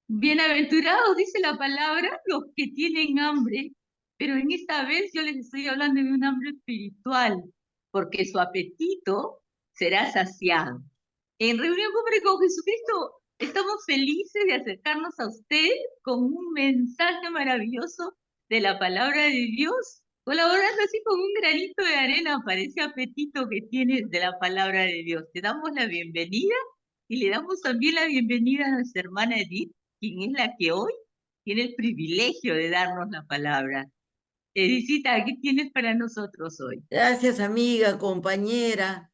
Bienaventurados, dice la palabra, los que tienen hambre, pero en esta vez yo les estoy hablando de un hambre espiritual, porque su apetito será saciado. En Reunión Cumbre con Jesucristo estamos felices de acercarnos a usted con un mensaje maravilloso de la palabra de Dios, colaborando así con un granito de arena para ese apetito que tienes de la palabra de Dios. Te damos la bienvenida y le damos también la bienvenida a nuestra hermana Edith, quien es la que hoy tiene el privilegio de darnos la palabra. Edithita, ¿qué tienes para nosotros hoy? Gracias, amiga, compañera,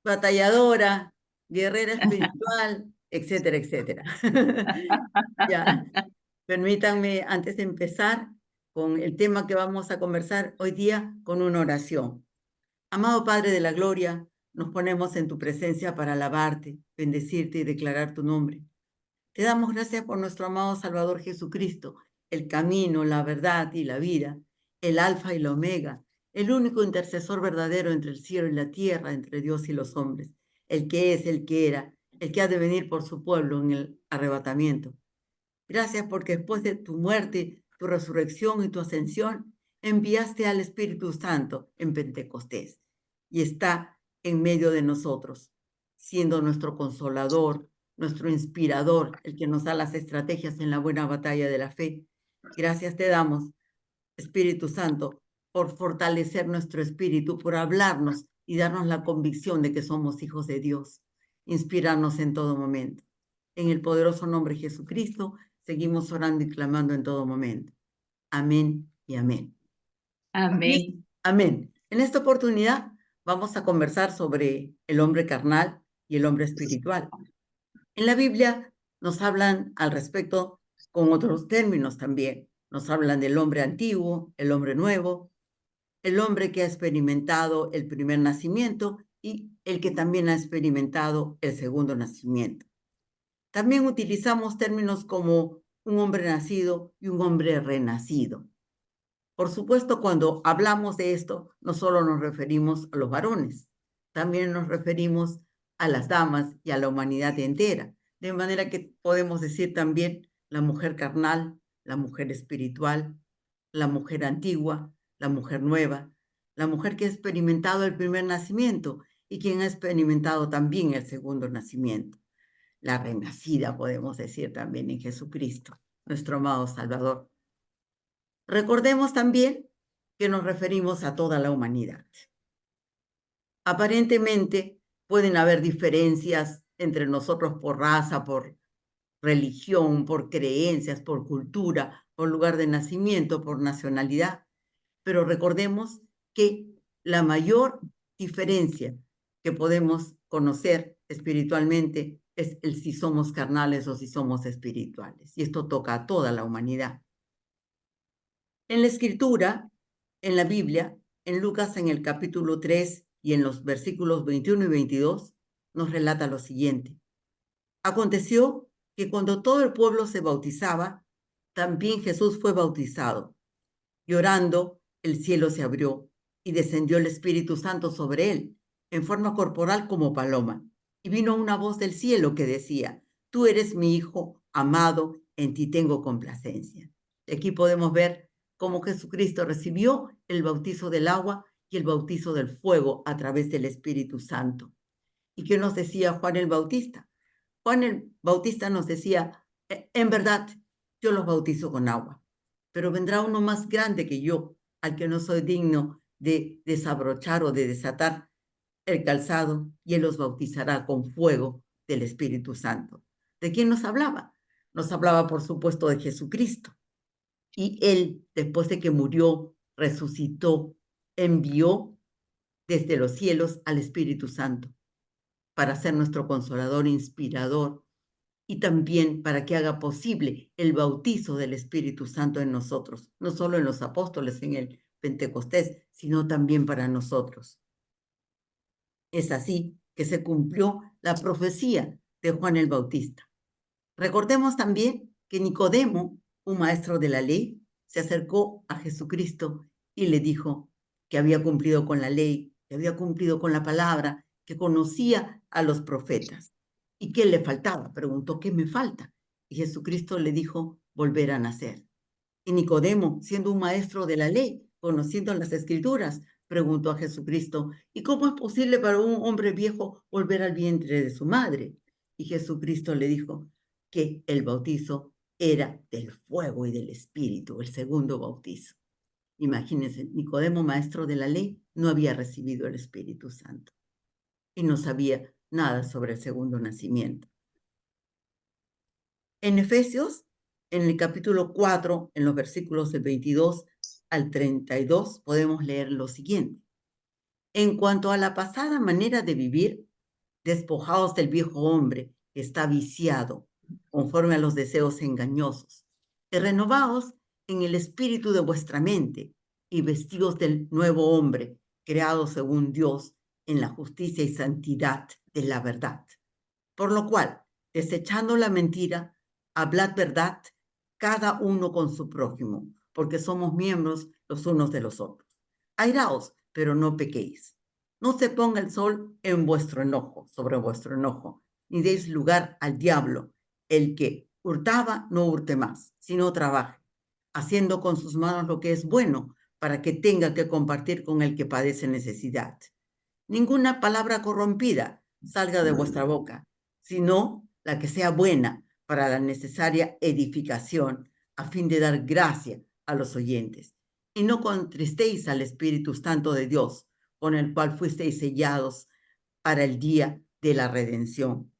batalladora, guerrera espiritual, etcétera, etcétera. Ya, permítanme, antes de empezar con el tema que vamos a conversar hoy día, con una oración. Amado Padre de la Gloria, nos ponemos en tu presencia para alabarte, bendecirte y declarar tu nombre. Te damos gracias por nuestro amado Salvador Jesucristo, el camino, la verdad y la vida, el alfa y la omega, el único intercesor verdadero entre el cielo y la tierra, entre Dios y los hombres, el que es, el que era, el que ha de venir por su pueblo en el arrebatamiento. Gracias porque después de tu muerte, tu resurrección y tu ascensión, enviaste al Espíritu Santo en Pentecostés y está en medio de nosotros, siendo nuestro consolador, nuestro inspirador, el que nos da las estrategias en la buena batalla de la fe. Gracias te damos, Espíritu Santo, por fortalecer nuestro espíritu, por hablarnos y darnos la convicción de que somos hijos de Dios. Inspirarnos en todo momento. En el poderoso nombre de Jesucristo, seguimos orando y clamando en todo momento. Amén y amén. Amén. Amén. En esta oportunidad vamos a conversar sobre el hombre carnal y el hombre espiritual. En la Biblia nos hablan al respecto con otros términos también. Nos hablan del hombre antiguo, el hombre nuevo, el hombre que ha experimentado el primer nacimiento y el que también ha experimentado el segundo nacimiento. También utilizamos términos como un hombre nacido y un hombre renacido. Por supuesto, cuando hablamos de esto, no solo nos referimos a los varones, también nos referimos a las damas y a la humanidad entera. De manera que podemos decir también la mujer carnal, la mujer espiritual, la mujer antigua, la mujer nueva, la mujer que ha experimentado el primer nacimiento y quien ha experimentado también el segundo nacimiento. La renacida, podemos decir también en Jesucristo, nuestro amado Salvador. Recordemos también que nos referimos a toda la humanidad. Aparentemente pueden haber diferencias entre nosotros por raza, por religión, por creencias, por cultura, por lugar de nacimiento, por nacionalidad, pero recordemos que la mayor diferencia que podemos conocer espiritualmente es el si somos carnales o si somos espirituales, y esto toca a toda la humanidad. En la Escritura, en la Biblia, en Lucas en el capítulo 3 y en los versículos 21 y 22, nos relata lo siguiente. Aconteció que cuando todo el pueblo se bautizaba, también Jesús fue bautizado. Llorando, el cielo se abrió y descendió el Espíritu Santo sobre él, en forma corporal como paloma. Y vino una voz del cielo que decía, tú eres mi Hijo amado, en ti tengo complacencia. Aquí podemos ver cómo Jesucristo recibió el bautizo del agua y el bautizo del fuego a través del Espíritu Santo. ¿Y qué nos decía Juan el Bautista? Juan el Bautista nos decía, en verdad, yo los bautizo con agua, pero vendrá uno más grande que yo, al que no soy digno de desabrochar o de desatar el calzado, y él los bautizará con fuego del Espíritu Santo. ¿De quién nos hablaba? Nos hablaba, por supuesto, de Jesucristo. Y él, después de que murió, resucitó, envió desde los cielos al Espíritu Santo para ser nuestro consolador, inspirador, y también para que haga posible el bautizo del Espíritu Santo en nosotros, no solo en los apóstoles en el Pentecostés, sino también para nosotros. Es así que se cumplió la profecía de Juan el Bautista. Recordemos también que Nicodemo, un maestro de la ley, se acercó a Jesucristo y le dijo que había cumplido con la ley, que había cumplido con la palabra, que conocía a los profetas. ¿Y qué le faltaba? Preguntó, ¿qué me falta? Y Jesucristo le dijo, volver a nacer. Y Nicodemo, siendo un maestro de la ley, conociendo las Escrituras, preguntó a Jesucristo, ¿y cómo es posible para un hombre viejo volver al vientre de su madre? Y Jesucristo le dijo que el bautizo era del fuego y del Espíritu, el segundo bautizo. Imagínense, Nicodemo, maestro de la ley, no había recibido el Espíritu Santo y no sabía nada sobre el segundo nacimiento. En Efesios, en el capítulo 4, en los versículos del 22 al 32, podemos leer lo siguiente. En cuanto a la pasada manera de vivir, despojaos del viejo hombre que está viciado conforme a los deseos engañosos, y renovaos en el espíritu de vuestra mente y vestidos del nuevo hombre, creado según Dios en la justicia y santidad de la verdad. Por lo cual, desechando la mentira, hablad verdad cada uno con su prójimo, porque somos miembros los unos de los otros. Airaos, pero no pequéis. No se ponga el sol en vuestro enojo, sobre vuestro enojo, ni deis lugar al diablo. El que hurtaba, no hurte más, sino trabaje, haciendo con sus manos lo que es bueno, para que tenga que compartir con el que padece necesidad. Ninguna palabra corrompida salga de vuestra boca, sino la que sea buena para la necesaria edificación, a fin de dar gracia a los oyentes. Y no contristéis al Espíritu Santo de Dios, con el cual fuisteis sellados para el día de la redención.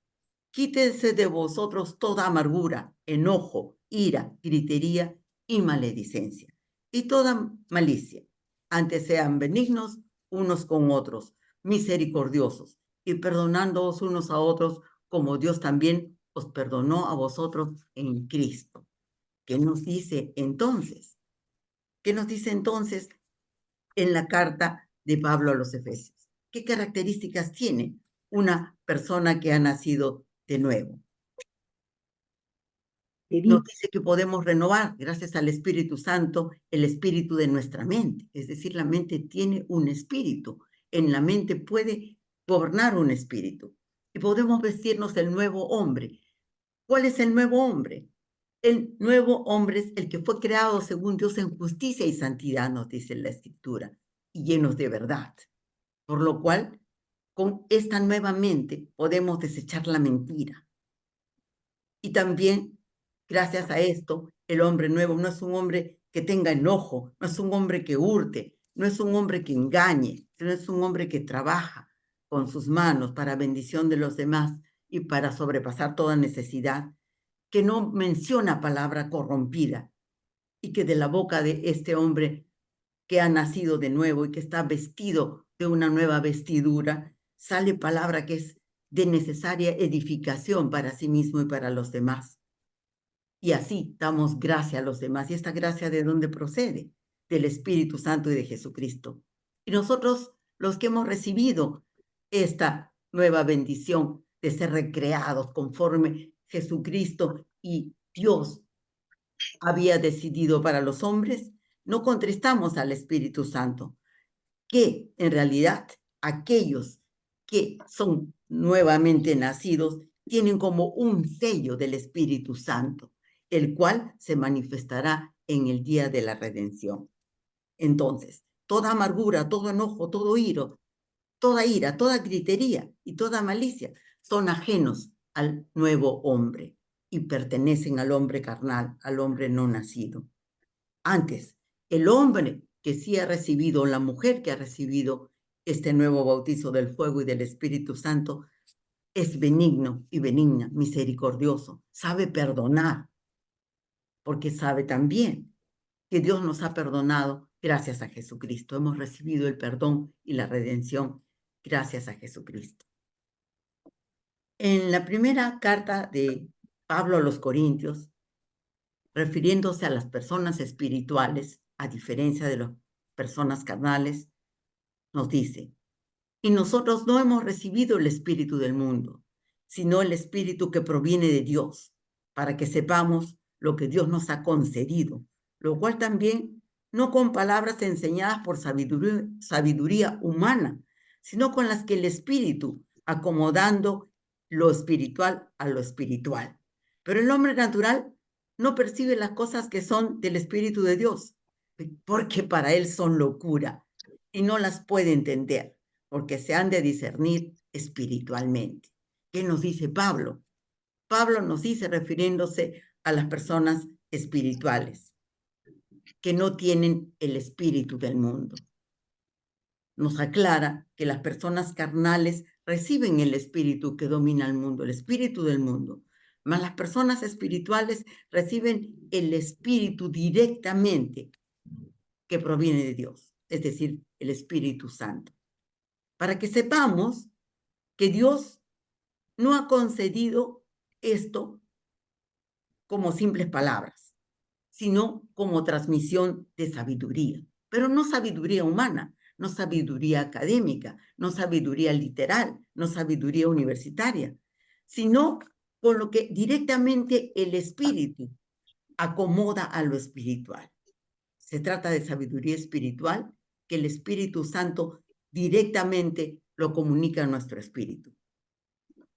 Quítese de vosotros toda amargura, enojo, ira, gritería y maledicencia, y toda malicia. Antes sean benignos unos con otros, misericordiosos, y perdonándoos unos a otros, como Dios también os perdonó a vosotros en Cristo. ¿Qué nos dice entonces? ¿Qué nos dice entonces en la carta de Pablo a los Efesios? ¿Qué características tiene una persona que ha nacido de nuevo? Nos dice que podemos renovar, gracias al Espíritu Santo, el espíritu de nuestra mente. Es decir, la mente tiene un espíritu. En la mente puede gobernar un espíritu. Y podemos vestirnos del nuevo hombre. ¿Cuál es el nuevo hombre? El nuevo hombre es el que fue creado según Dios en justicia y santidad, nos dice la Escritura, y llenos de verdad. Por lo cual, con esta nueva mente podemos desechar la mentira. Y también, gracias a esto, el hombre nuevo no es un hombre que tenga enojo, no es un hombre que hurte, no es un hombre que engañe, sino es un hombre que trabaja con sus manos para bendición de los demás y para sobrepasar toda necesidad, que no menciona palabra corrompida y que de la boca de este hombre que ha nacido de nuevo y que está vestido de una nueva vestidura, sale palabra que es de necesaria edificación para sí mismo y para los demás. Y así damos gracia a los demás. ¿Y esta gracia de dónde procede? Del Espíritu Santo y de Jesucristo. Y nosotros, los que hemos recibido esta nueva bendición de ser recreados conforme Jesucristo y Dios había decidido para los hombres, no contristamos al Espíritu Santo, que en realidad aquellos que son nuevamente nacidos tienen como un sello del Espíritu Santo, el cual se manifestará en el día de la redención. Entonces, toda amargura, todo enojo, todo toda ira, toda gritería y toda malicia son ajenos al nuevo hombre y pertenecen al hombre carnal, al hombre no nacido. Antes, el hombre que sí ha recibido, la mujer que ha recibido este nuevo bautizo del fuego y del Espíritu Santo, es benigno y benigna, misericordioso, sabe perdonar, porque sabe también que Dios nos ha perdonado gracias a Jesucristo. Hemos recibido el perdón y la redención gracias a Jesucristo. En la primera carta de Pablo a los Corintios, refiriéndose a las personas espirituales, a diferencia de las personas carnales, nos dice, y nosotros no hemos recibido el espíritu del mundo, sino el espíritu que proviene de Dios, para que sepamos lo que Dios nos ha concedido, lo cual también no con palabras enseñadas por sabiduría humana, sino con las que el espíritu, acomodando lo espiritual a lo espiritual. Pero el hombre natural no percibe las cosas que son del Espíritu de Dios, porque para él son locura y no las puede entender, porque se han de discernir espiritualmente. ¿Qué nos dice Pablo? Pablo nos dice, refiriéndose a las personas espirituales, que no tienen el espíritu del mundo. Nos aclara que las personas carnales reciben el espíritu que domina el mundo, el espíritu del mundo, mas las personas espirituales reciben el espíritu directamente que proviene de Dios, es decir, el Espíritu Santo. Para que sepamos que Dios no ha concedido esto como simples palabras, sino como transmisión de sabiduría, pero no sabiduría humana, no sabiduría académica, no sabiduría literal, no sabiduría universitaria, sino con lo que directamente el espíritu acomoda a lo espiritual. Se trata de sabiduría espiritual que el Espíritu Santo directamente lo comunica a nuestro espíritu.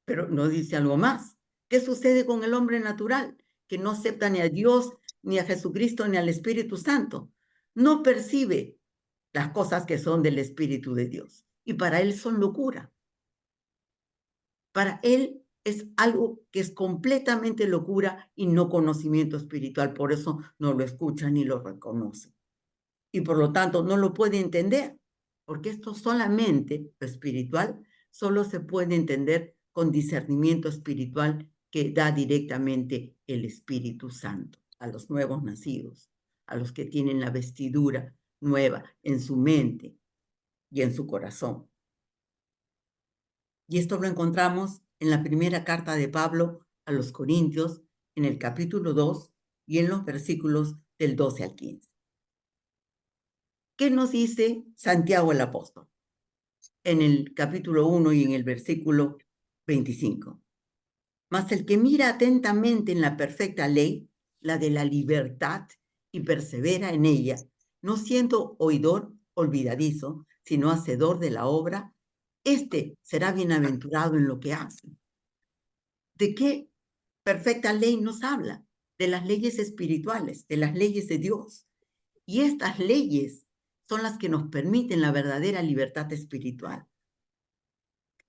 Pero nos dice algo más. ¿Qué sucede con el hombre natural? Que no acepta ni a Dios, ni a Jesucristo, ni al Espíritu Santo. No percibe las cosas que son del Espíritu de Dios. Y para él son locura. Para él es algo que es completamente locura y no conocimiento espiritual. Por eso no lo escucha ni lo reconoce. Y por lo tanto no lo puede entender. Porque esto solamente, lo espiritual, solo se puede entender con discernimiento espiritual que da directamente el Espíritu Santo a los nuevos nacidos, a los que tienen la vestidura nueva en su mente y en su corazón. Y esto lo encontramos en la primera carta de Pablo a los Corintios, en el capítulo 2 y en los versículos del 12 al 15. ¿Qué nos dice Santiago el apóstol? En el capítulo 1 y en el versículo 25. Mas el que mira atentamente en la perfecta ley, la de la libertad, y persevera en ella, no siendo oidor olvidadizo, sino hacedor de la obra, este será bienaventurado en lo que hace. ¿De qué perfecta ley nos habla? De las leyes espirituales, de las leyes de Dios. Y estas leyes son las que nos permiten la verdadera libertad espiritual.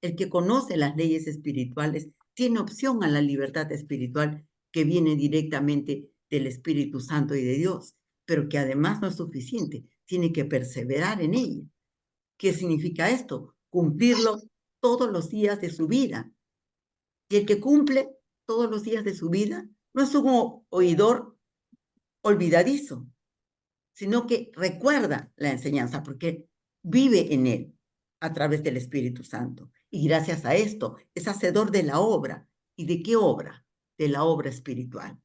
El que conoce las leyes espirituales tiene opción a la libertad espiritual que viene directamente del Espíritu Santo y de Dios, pero que además no es suficiente, tiene que perseverar en ella. ¿Qué significa esto? Cumplirlo todos los días de su vida. Y el que cumple todos los días de su vida no es un oidor olvidadizo, sino que recuerda la enseñanza porque vive en él a través del Espíritu Santo. Y gracias a esto es hacedor de la obra. ¿Y de qué obra? De la obra espiritual.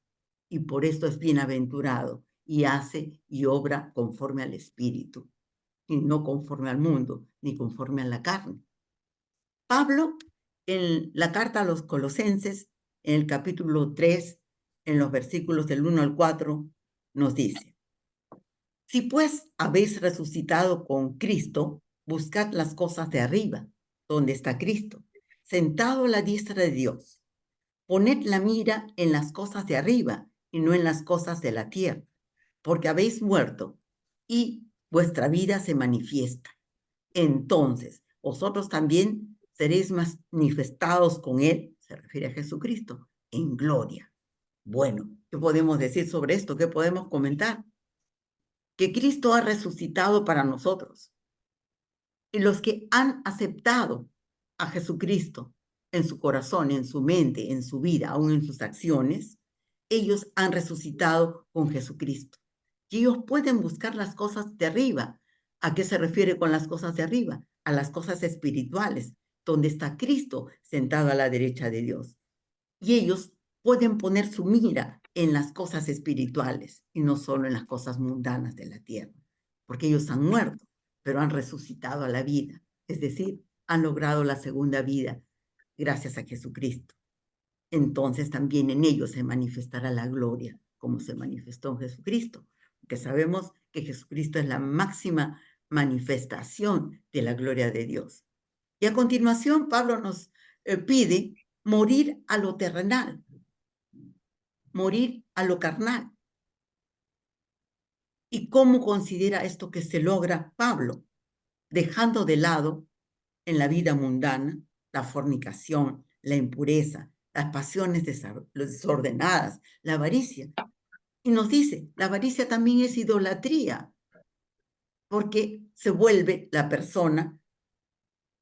Y por esto es bienaventurado y hace y obra conforme al Espíritu, y no conforme al mundo, ni conforme a la carne. Pablo, en la carta a los Colosenses, en el capítulo 3, en los versículos del 1 al 4, nos dice: si pues habéis resucitado con Cristo, buscad las cosas de arriba, donde está Cristo, sentado a la diestra de Dios. Poned la mira en las cosas de arriba y no en las cosas de la tierra, porque habéis muerto y vuestra vida se manifiesta. Entonces, vosotros también seréis manifestados con Él, se refiere a Jesucristo, en gloria. Bueno, ¿qué podemos decir sobre esto? ¿Qué podemos comentar? Que Cristo ha resucitado para nosotros. Y los que han aceptado a Jesucristo en su corazón, en su mente, en su vida, aún en sus acciones, ellos han resucitado con Jesucristo. Y ellos pueden buscar las cosas de arriba. ¿A qué se refiere con las cosas de arriba? A las cosas espirituales, donde está Cristo sentado a la derecha de Dios. Y ellos pueden poner su mira en las cosas espirituales y no solo en las cosas mundanas de la tierra, porque ellos han muerto, pero han resucitado a la vida, es decir, han logrado la segunda vida gracias a Jesucristo. Entonces también en ellos se manifestará la gloria, como se manifestó en Jesucristo, porque sabemos que Jesucristo es la máxima manifestación de la gloria de Dios. Y a continuación, Pablo nos pide morir a lo terrenal. morir a lo carnal. ¿Y cómo considera esto que se logra Pablo? Dejando de lado en la vida mundana la fornicación, la impureza, las pasiones desordenadas, la avaricia. Y nos dice, la avaricia también es idolatría, porque se vuelve la persona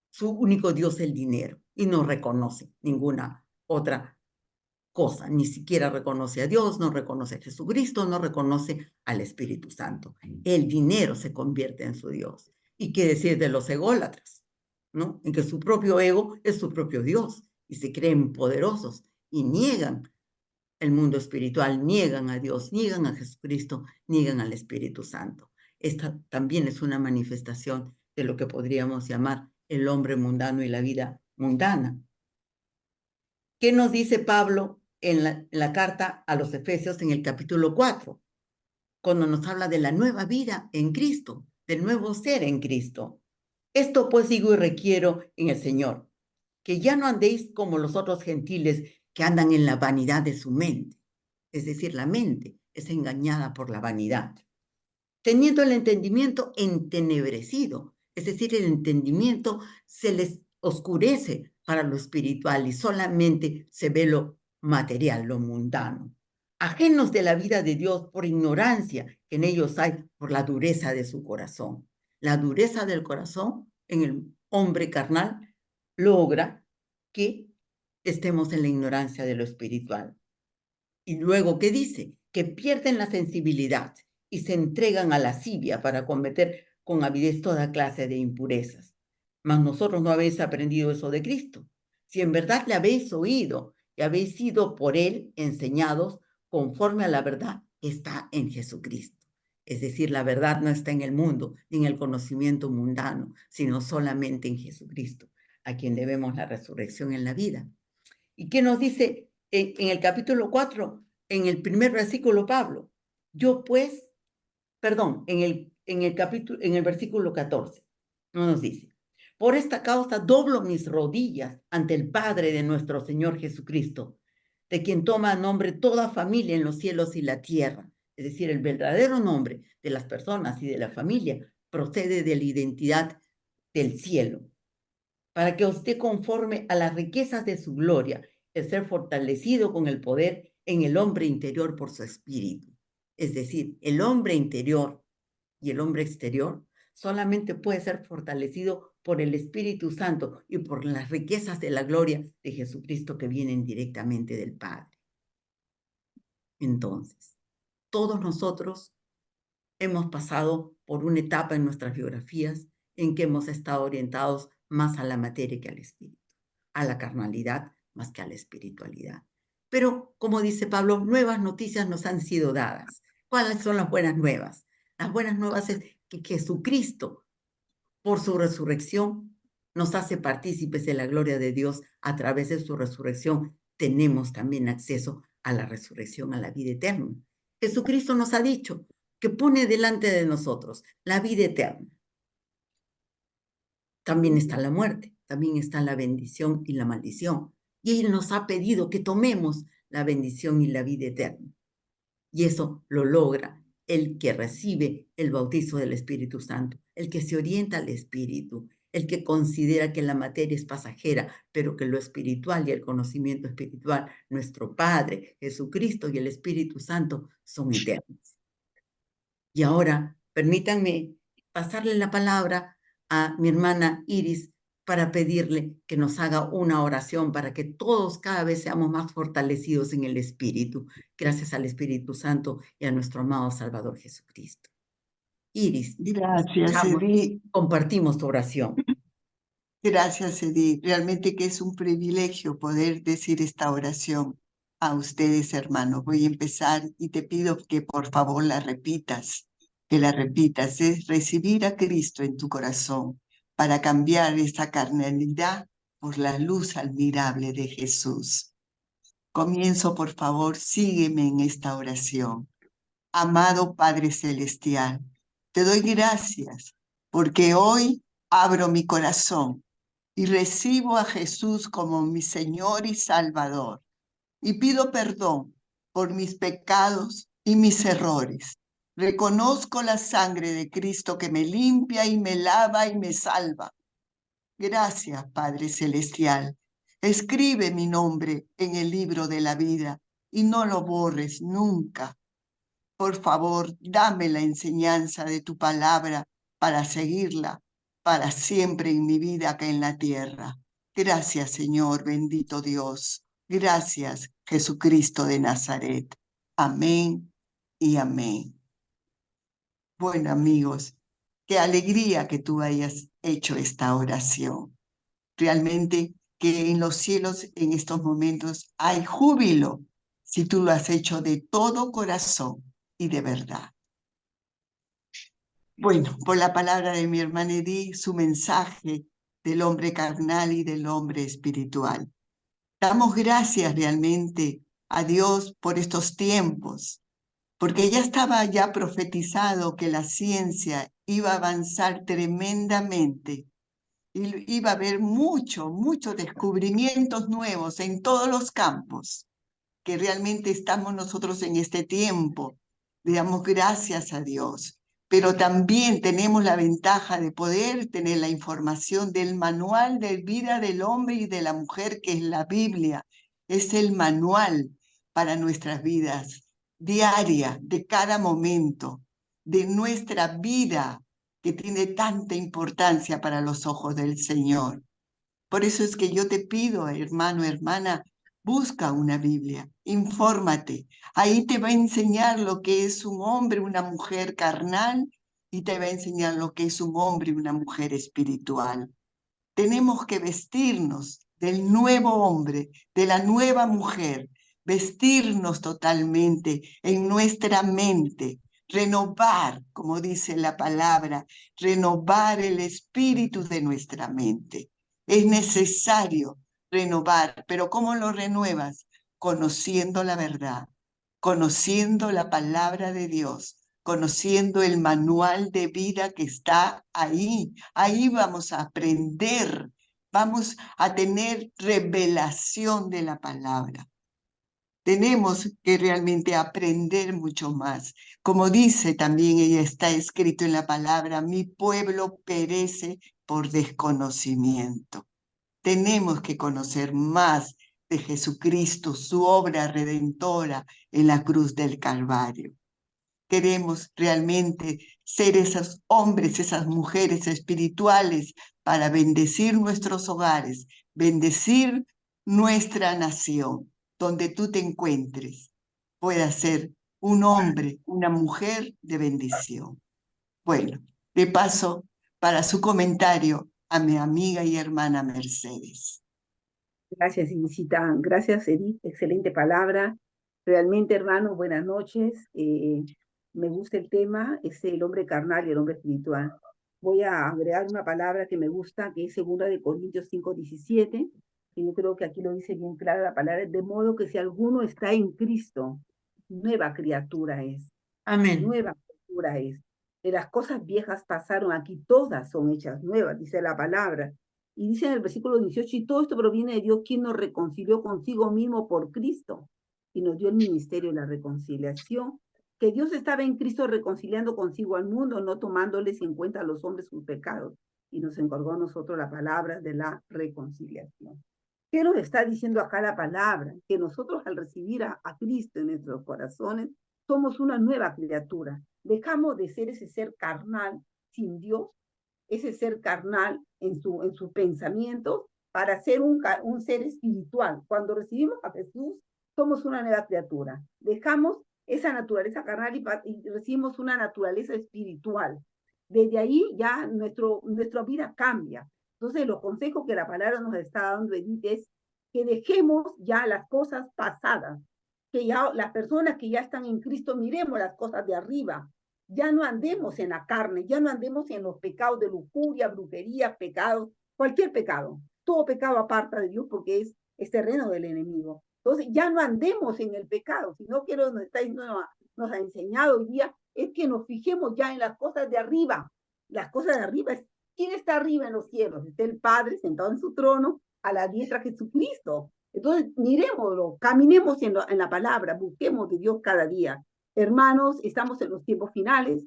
su único Dios el dinero y no reconoce ninguna otra cosa, ni siquiera reconoce a Dios, no reconoce a Jesucristo, no reconoce al Espíritu Santo. El dinero se convierte en su Dios. ¿Y qué decir de los ególatras? ¿No? En que su propio ego es su propio Dios y se creen poderosos y niegan el mundo espiritual, niegan a Dios, niegan a Jesucristo, niegan al Espíritu Santo. Esta también es una manifestación de lo que podríamos llamar el hombre mundano y la vida mundana. ¿Qué nos dice Pablo en la carta a los Efesios en el capítulo 4? Cuando nos habla de la nueva vida en Cristo, del nuevo ser en Cristo. Esto pues digo y requiero en el Señor, que ya no andéis como los otros gentiles que andan en la vanidad de su mente. Es decir, la mente es engañada por la vanidad, teniendo el entendimiento entenebrecido, es decir, el entendimiento se les oscurece para lo espiritual y solamente se ve lo material, lo mundano, ajenos de la vida de Dios por ignorancia que en ellos hay por la dureza de su corazón. La dureza del corazón en el hombre carnal logra que estemos en la ignorancia de lo espiritual. Y luego, ¿qué dice? Que pierden la sensibilidad y se entregan a la lascivia para cometer con avidez toda clase de impurezas. Mas nosotros no habéis aprendido eso de Cristo. Si en verdad le habéis oído y habéis sido por él enseñados conforme a la verdad que está en Jesucristo. Es decir, la verdad no está en el mundo ni en el conocimiento mundano, sino solamente en Jesucristo, a quien debemos la resurrección en la vida. ¿Y qué nos dice en el capítulo 4, en el primer versículo, Pablo? Yo pues, perdón, en el versículo 14, no nos dice, por esta causa doblo mis rodillas ante el Padre de nuestro Señor Jesucristo, de quien toma nombre toda familia en los cielos y la tierra. Es decir, el verdadero nombre de las personas y de la familia procede de la identidad del cielo, para que usted conforme a las riquezas de su gloria, el ser fortalecido con el poder en el hombre interior por su espíritu. Es decir, el hombre interior y el hombre exterior solamente puede ser fortalecido por el Espíritu Santo y por las riquezas de la gloria de Jesucristo que vienen directamente del Padre. Entonces, todos nosotros hemos pasado por una etapa en nuestras biografías en que hemos estado orientados más a la materia que al espíritu, a la carnalidad más que a la espiritualidad. Pero, como dice Pablo, nuevas noticias nos han sido dadas. ¿Cuáles son las buenas nuevas? Las buenas nuevas es que Jesucristo, por su resurrección, nos hace partícipes de la gloria de Dios. A través de su resurrección tenemos también acceso a la resurrección, a la vida eterna. Jesucristo nos ha dicho que pone delante de nosotros la vida eterna. También está la muerte, también está la bendición y la maldición. Y Él nos ha pedido que tomemos la bendición y la vida eterna. Y eso lo logra el que recibe el bautizo del Espíritu Santo, el que se orienta al Espíritu, el que considera que la materia es pasajera, pero que lo espiritual y el conocimiento espiritual, nuestro Padre, Jesucristo y el Espíritu Santo son eternos. Y ahora, permítanme pasarle la palabra a mi hermana Iris para pedirle que nos haga una oración para que todos cada vez seamos más fortalecidos en el Espíritu, gracias al Espíritu Santo y a nuestro amado Salvador Jesucristo. Iris, Gracias, Edith. compartimos tu oración. Gracias, Edith. Realmente que es un privilegio poder decir esta oración a ustedes, hermanos. Voy a empezar y te pido que por favor la repitas, que la repitas. Es recibir a Cristo en tu corazón para cambiar esa carnalidad por la luz admirable de Jesús. Comienzo, por favor, sígueme en esta oración. Amado Padre Celestial, te doy gracias porque hoy abro mi corazón y recibo a Jesús como mi Señor y Salvador. Y pido perdón por mis pecados y mis errores. Reconozco la sangre de Cristo que me limpia y me lava y me salva. Gracias, Padre Celestial. Escribe mi nombre en el libro de la vida y no lo borres nunca. Por favor, dame la enseñanza de tu palabra para seguirla para siempre en mi vida acá en la tierra. Gracias, Señor, bendito Dios. Gracias, Jesucristo de Nazaret. Amén y amén. Bueno, amigos, qué alegría que tú hayas hecho esta oración. Realmente que en los cielos en estos momentos hay júbilo si tú lo has hecho de todo corazón y de verdad. Bueno, por la palabra de mi hermana Edith, su mensaje del hombre carnal y del hombre espiritual. Damos gracias realmente a Dios por estos tiempos, porque ya estaba ya profetizado que la ciencia iba a avanzar tremendamente y iba a haber muchos descubrimientos nuevos en todos los campos, que realmente estamos nosotros en este tiempo. Le damos gracias a Dios, pero también tenemos la ventaja de poder tener la información del manual de vida del hombre y de la mujer, que es la Biblia. Es el manual para nuestras vidas diarias, de cada momento, de nuestra vida, que tiene tanta importancia para los ojos del Señor. Por eso es que yo te pido, hermano, hermana, busca una Biblia, infórmate. Ahí te va a enseñar lo que es un hombre, una mujer carnal, y te va a enseñar lo que es un hombre y una mujer espiritual. Tenemos que vestirnos del nuevo hombre, de la nueva mujer, vestirnos totalmente en nuestra mente, renovar, como dice la palabra, renovar el espíritu de nuestra mente. Es necesario renovar, pero ¿cómo lo renuevas? Conociendo la verdad, conociendo la palabra de Dios, conociendo el manual de vida que está ahí. Ahí vamos a aprender, vamos a tener revelación de la palabra. Tenemos que realmente aprender mucho más. Como dice también, ella está escrito en la palabra, mi pueblo perece por desconocimiento. Tenemos que conocer más de Jesucristo, su obra redentora en la cruz del Calvario. Queremos realmente ser esos hombres, esas mujeres espirituales para bendecir nuestros hogares, bendecir nuestra nación, donde tú te encuentres. Pueda ser un hombre, una mujer de bendición. Bueno, de paso para su comentario a mi amiga y hermana Mercedes. Gracias, Inesita. Gracias, Edith. Excelente palabra. Realmente, hermanos, buenas noches. Me gusta el tema, es el hombre carnal y el hombre espiritual. Voy a agregar una palabra que me gusta, que es 2 Corintios 5:17, que yo creo que aquí lo dice bien clara la palabra, de modo que si alguno está en Cristo, nueva criatura es. Amén. Nueva criatura es. De las cosas viejas pasaron, aquí todas son hechas nuevas, dice la palabra. Y dice en el versículo 18, y todo esto proviene de Dios, quien nos reconcilió consigo mismo por Cristo, y nos dio el ministerio de la reconciliación, que Dios estaba en Cristo reconciliando consigo al mundo, no tomándoles en cuenta a los hombres sus pecados, y nos encargó a nosotros la palabra de la reconciliación. ¿Qué nos está diciendo acá la palabra? Que nosotros al recibir a Cristo en nuestros corazones, somos una nueva criatura. Dejamos de ser ese ser carnal sin Dios, ese ser carnal en su pensamiento, para ser un ser espiritual. Cuando recibimos a Jesús, somos una nueva criatura. Dejamos esa naturaleza carnal y recibimos una naturaleza espiritual. Desde ahí ya nuestra vida cambia. Entonces, los consejos que la palabra nos está dando, Edith, es que dejemos ya las cosas pasadas, que ya las personas que ya están en Cristo miremos las cosas de arriba, ya no andemos en la carne, ya no andemos en los pecados de lujuria, brujería, pecados, cualquier pecado. Todo pecado aparta de Dios porque es terreno del enemigo. Entonces ya no andemos en el pecado, sino que nos está diciendo, nos ha enseñado hoy día, es que nos fijemos ya en las cosas de arriba. Las cosas de arriba es, ¿quién está arriba en los cielos? Está el Padre sentado en su trono, a la diestra de Jesucristo. Entonces, miremoslo, caminemos en la palabra, busquemos de Dios cada día. Hermanos, estamos en los tiempos finales.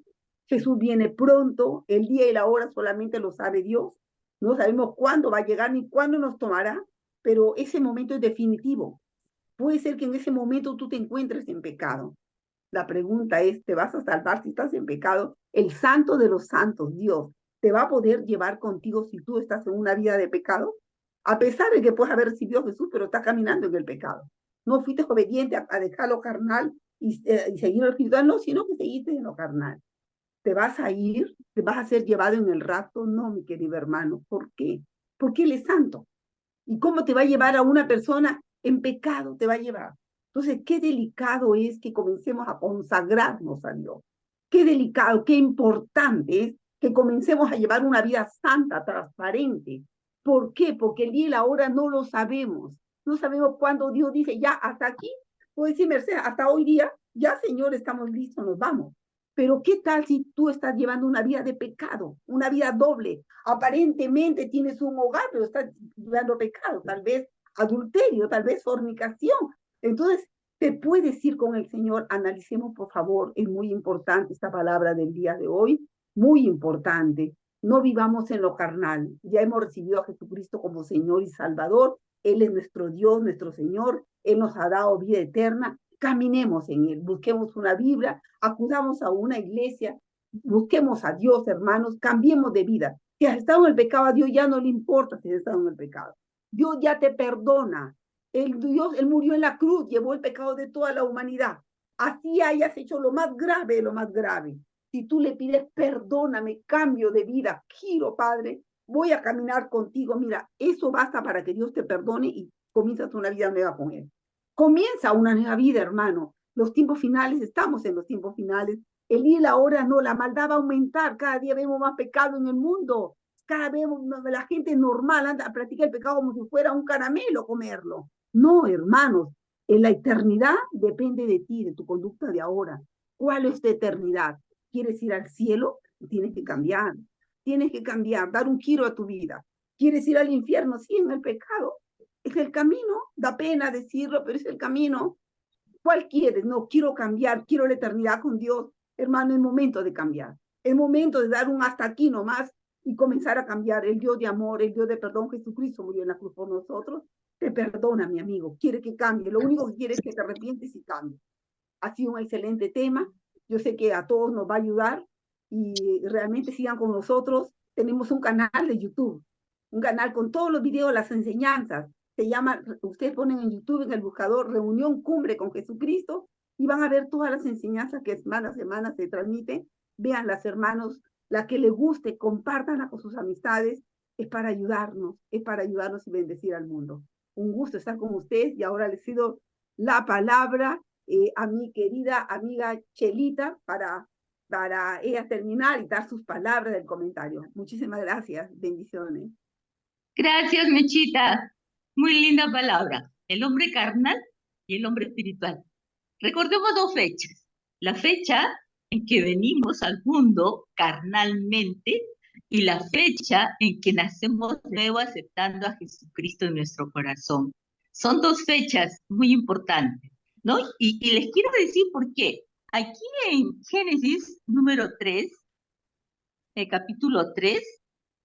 Jesús viene pronto, el día y la hora solamente lo sabe Dios. No sabemos cuándo va a llegar ni cuándo nos tomará, pero ese momento es definitivo. Puede ser que en ese momento tú te encuentres en pecado. La pregunta es, ¿te vas a salvar si estás en pecado? El santo de los santos, Dios, ¿te va a poder llevar contigo si tú estás en una vida de pecado? A pesar de que puedes haber recibido a Jesús, pero estás caminando en el pecado. No fuiste obediente a dejar lo carnal y seguir lo espiritual, no, sino que seguiste en lo carnal. ¿Te vas a ir? ¿Te vas a ser llevado en el rapto? No, mi querido hermano. ¿Por qué? Porque Él es santo. ¿Y cómo te va a llevar a una persona en pecado? Te va a llevar. Entonces, qué delicado es que comencemos a consagrarnos a Dios. Qué delicado, qué importante es que comencemos a llevar una vida santa, transparente. ¿Por qué? Porque el día y la hora no lo sabemos. No sabemos cuándo Dios dice, ya, hasta aquí. Puede decir, Mercedes, hasta hoy día, ya, Señor, estamos listos, nos vamos. Pero ¿qué tal si tú estás llevando una vida de pecado, una vida doble? Aparentemente tienes un hogar, pero estás llevando pecado, tal vez adulterio, tal vez fornicación. Entonces, te puedes ir con el Señor. Analicemos, por favor, es muy importante esta palabra del día de hoy, muy importante. No vivamos en lo carnal. Ya hemos recibido a Jesucristo como Señor y Salvador. Él es nuestro Dios, nuestro Señor. Él nos ha dado vida eterna. Caminemos en Él. Busquemos una Biblia, acudamos a una iglesia, busquemos a Dios, hermanos, cambiemos de vida. Si has estado en el pecado, a Dios ya no le importa si has estado en el pecado. Dios ya te perdona. Él murió en la cruz, llevó el pecado de toda la humanidad. Así hayas hecho lo más grave de lo más grave. Si tú le pides, perdóname, cambio de vida, giro, Padre, voy a caminar contigo. Mira, eso basta para que Dios te perdone y comienzas una vida nueva con Él. Comienza una nueva vida, hermano. Los tiempos finales, estamos en los tiempos finales. El día y la hora no, la maldad va a aumentar. Cada día vemos más pecado en el mundo. Cada vez la gente normal anda a practicar el pecado como si fuera un caramelo comerlo. No, hermanos, en la eternidad depende de ti, de tu conducta de ahora. ¿Cuál es tu eternidad? ¿Quieres ir al cielo? Tienes que cambiar. Tienes que cambiar, dar un giro a tu vida. ¿Quieres ir al infierno? Sí, en el pecado. Es el camino, da pena decirlo, pero es el camino. ¿Cuál quieres? No, quiero cambiar, quiero la eternidad con Dios. Hermano, es momento de cambiar. Es momento de dar un hasta aquí nomás y comenzar a cambiar. El Dios de amor, el Dios de perdón, Jesucristo murió en la cruz por nosotros. Te perdona, mi amigo. Quiere que cambie. Lo único que quiere es que te arrepientes y cambies. Ha sido un excelente tema. Yo sé que a todos nos va a ayudar y realmente sigan con nosotros. Tenemos un canal de YouTube, un canal con todos los videos, las enseñanzas. Se llama, ustedes ponen en YouTube, en el buscador, Reunión Cumbre con Jesucristo, y van a ver todas las enseñanzas que semana a semana se transmiten. Vean las hermanos, la que les guste, compártanla con sus amistades. Es para ayudarnos y bendecir al mundo. Un gusto estar con ustedes y ahora les cedo la palabra a mi querida amiga Chelita para ella terminar y dar sus palabras del comentario. Muchísimas gracias. Bendiciones. Gracias, Mechita. Muy linda palabra. El hombre carnal y el hombre espiritual. Recordemos dos fechas. La fecha en que venimos al mundo carnalmente y la fecha en que nacemos de nuevo aceptando a Jesucristo en nuestro corazón. Son dos fechas muy importantes, ¿no? Y les quiero decir por qué. Aquí en Génesis número 3, el capítulo 3,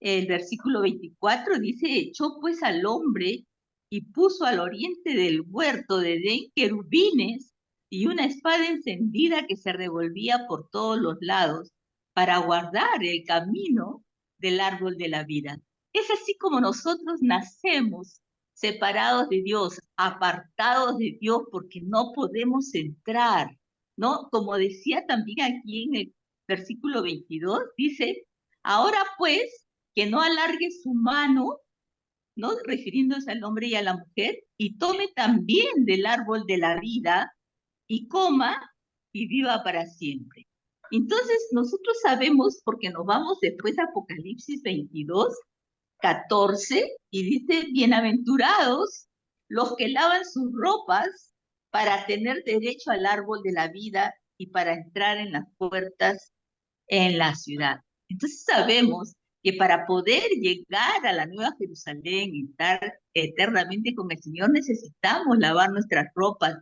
el versículo 24, dice, echó pues al hombre y puso al oriente del huerto de Edén querubines y una espada encendida que se revolvía por todos los lados para guardar el camino del árbol de la vida. Es así como nosotros nacemos separados de Dios, apartados de Dios, porque no podemos entrar, ¿no? Como decía también aquí en el versículo 22, dice, ahora pues, que no alargue su mano, ¿no? Refiriéndose al hombre y a la mujer, y tome también del árbol de la vida, y coma y viva para siempre. Entonces, nosotros sabemos, porque nos vamos después a Apocalipsis 22, 14, y dice, bienaventurados los que lavan sus ropas para tener derecho al árbol de la vida y para entrar en las puertas en la ciudad. Entonces sabemos que para poder llegar a la Nueva Jerusalén y estar eternamente con el Señor, necesitamos lavar nuestras ropas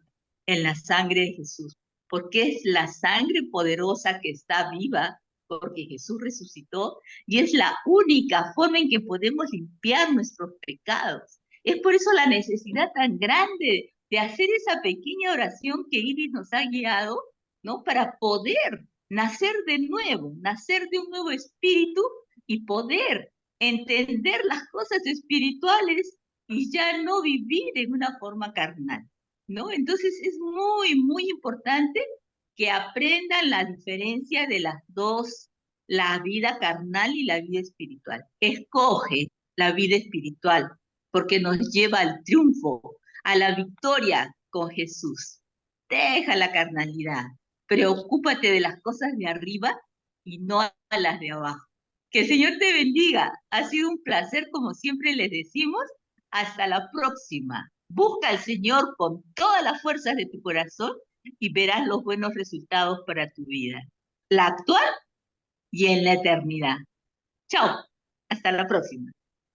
en la sangre de Jesús, porque es la sangre poderosa que está viva, porque Jesús resucitó, y es la única forma en que podemos limpiar nuestros pecados. Es por eso la necesidad tan grande de hacer esa pequeña oración que Iris nos ha guiado, ¿no? Para poder nacer de nuevo, nacer de un nuevo espíritu y poder entender las cosas espirituales y ya no vivir en una forma carnal, ¿no? Entonces es muy, muy importante que aprendan la diferencia de las dos, la vida carnal y la vida espiritual. Escoge la vida espiritual porque nos lleva al triunfo, a la victoria con Jesús. Deja la carnalidad, preocúpate de las cosas de arriba y no a las de abajo. Que el Señor te bendiga. Ha sido un placer, como siempre les decimos. Hasta la próxima. Busca al Señor con todas las fuerzas de tu corazón y verás los buenos resultados para tu vida, la actual y en la eternidad. Chao. Hasta la próxima.